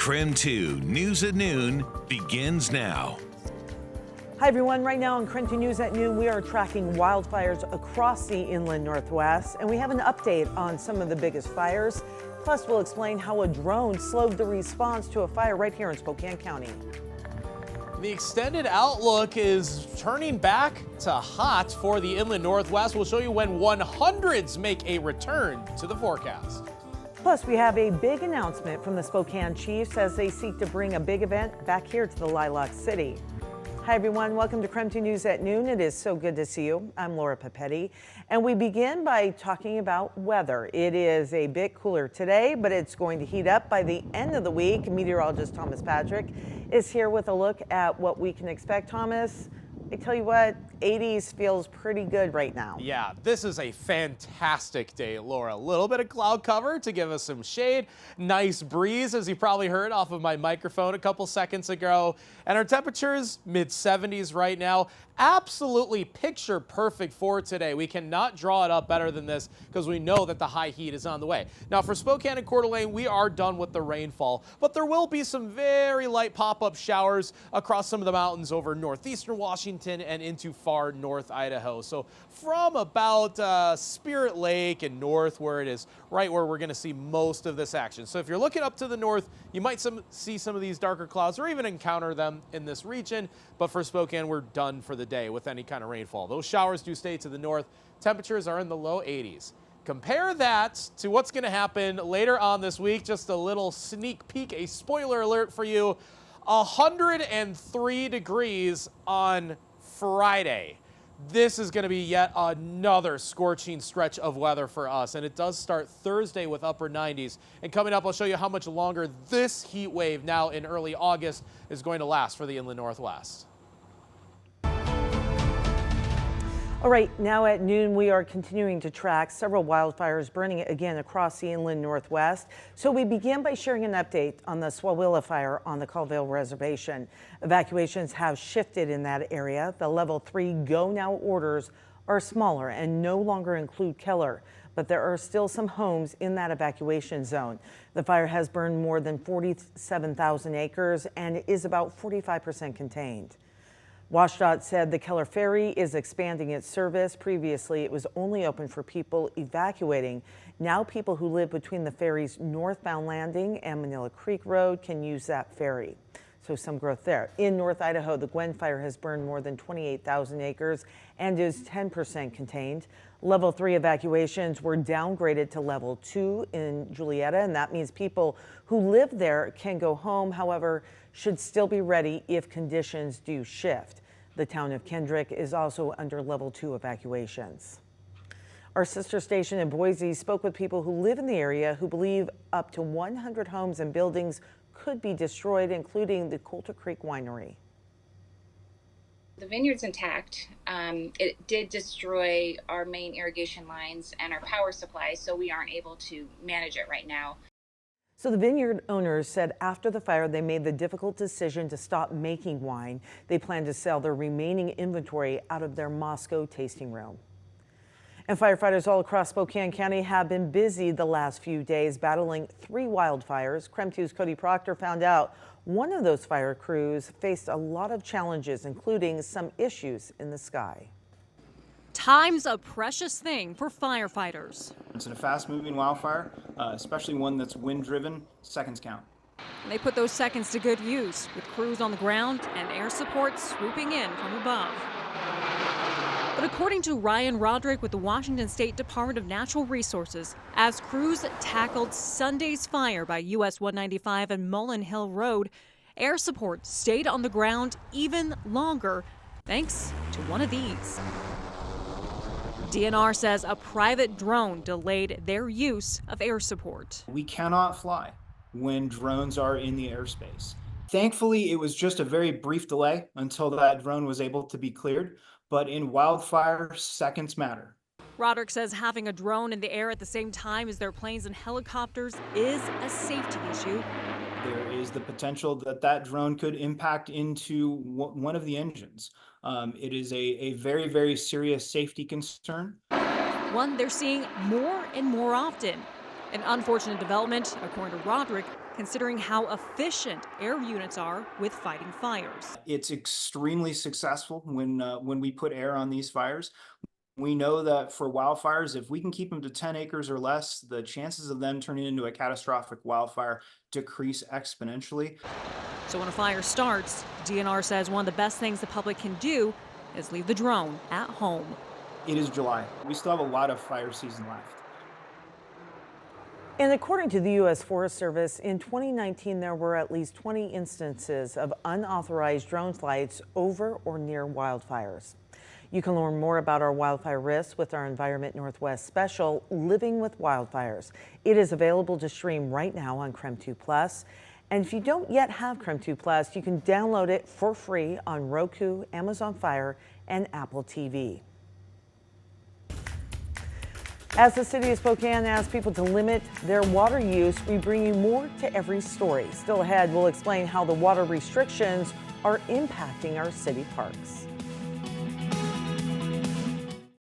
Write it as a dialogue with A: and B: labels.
A: KREM 2 News at Noon begins now.
B: Hi everyone, right now on KREM 2 News at Noon, we are tracking wildfires across the inland Northwest, and we have an update on some of the biggest fires. Plus, we'll explain how a drone slowed the response to a fire right here in Spokane County.
C: The extended outlook is turning back to hot for the inland Northwest. We'll show you when 100s make a return to the forecast.
B: Plus, we have a big announcement from the Spokane Chiefs as they seek to bring a big event back here to the Lilac City. Hi everyone, welcome to KREM 2 News at Noon. It is so good to see you. I'm Laura Papetti, and we begin by talking about weather. It is a bit cooler today, but it's going to heat up by the end of the week. Meteorologist Thomas Patrick is here with a look at what we can expect. Thomas, I tell you what, 80s feels pretty good right now.
C: Yeah, this is a fantastic day, Laura. A little bit of cloud cover to give us some shade. Nice breeze, as you probably heard off of my microphone a couple seconds ago. And our temperatures, mid-70s right now. Absolutely picture perfect for today. We cannot draw it up better than this because we know that the high heat is on the way. Now for Spokane and Coeur d'Alene, we are done with the rainfall, but there will be some very light pop-up showers across some of the mountains over northeastern Washington and into far north Idaho. So from about Spirit Lake and north, where it is right where we're going to see most of this action. So if you're looking up to the north, you might see some of these darker clouds or even encounter them in this region. But for Spokane, we're done for the day with any kind of rainfall. Those showers do stay to the north. Temperatures are in the low 80s. Compare that to what's going to happen later on this week. Just a little sneak peek, a spoiler alert for you. 103 degrees on Friday. This is going to be yet another scorching stretch of weather for us, and it does start Thursday with upper 90s. And coming up, I'll show you how much longer this heat wave now in early August is going to last for the inland Northwest.
B: All right, now at noon, we are continuing to track several wildfires burning again across the inland Northwest. So we begin by sharing an update on the Swawilla fire on the Colville Reservation. Evacuations have shifted in that area. The level 3 go now orders are smaller and no longer include Keller, but there are still some homes in that evacuation zone. The fire has burned more than 47,000 acres and is about 45% contained. WashDOT said the Keller Ferry is expanding its service. Previously, it was only open for people evacuating. Now people who live between the ferry's northbound landing and Manila Creek Road can use that ferry. So some growth there. In North Idaho, the Gwen fire has burned more than 28,000 acres and is 10% contained. Level 3 evacuations were downgraded to level 2 in Julietta, and that means people who live there can go home, however, should still be ready if conditions do shift. The town of Kendrick is also under level 2 evacuations. Our sister station in Boise spoke with people who live in the area who believe up to 100 homes and buildings could be destroyed, including the Coulter Creek Winery.
D: The vineyard's intact. It did destroy our main irrigation lines and our power supply, so we aren't able to manage it right now.
B: So the vineyard owners said after the fire, they made the difficult decision to stop making wine. They plan to sell their remaining inventory out of their Moscow tasting room. And firefighters all across Spokane County have been busy the last few days battling 3 wildfires. KREM 2's Cody Proctor found out one of those fire crews faced a lot of challenges, including some issues in the sky.
E: Time's a precious thing for firefighters.
F: It's a fast-moving wildfire, especially one that's wind-driven. Seconds count.
E: And they put those seconds to good use with crews on the ground and air support swooping in from above. But according to Ryan Roderick with the Washington State Department of Natural Resources, as crews tackled Sunday's fire by US 195 and Mullen Hill Road, air support stayed on the ground even longer thanks to one of these. DNR says a private drone delayed their use of air support.
F: We cannot fly when drones are in the airspace. Thankfully, it was just a very brief delay until that drone was able to be cleared, but in wildfire, seconds matter.
E: Roderick says having a drone in the air at the same time as their planes and helicopters is a safety issue.
F: There is the potential that that drone could impact into one of the engines. It is a very, very serious safety concern.
E: One they're seeing more and more often. An unfortunate development, according to Roderick, considering how efficient air units are with fighting fires.
F: It's extremely successful when we put air on these fires. We know that for wildfires, if we can keep them to 10 acres or less, the chances of them turning into a catastrophic wildfire decrease exponentially.
E: So when a fire starts, DNR says one of the best things the public can do is leave the drone at home.
F: It is July. We still have a lot of fire season left.
B: And according to the U.S. Forest Service, in 2019, there were at least 20 instances of unauthorized drone flights over or near wildfires. You can learn more about our wildfire risks with our Environment Northwest special, Living with Wildfires. It is available to stream right now on KREM 2+. And if you don't yet have KREM 2+, you can download it for free on Roku, Amazon Fire, and Apple TV. As the city of Spokane asks people to limit their water use, we bring you more to every story. Still ahead, we'll explain how the water restrictions are impacting our city parks.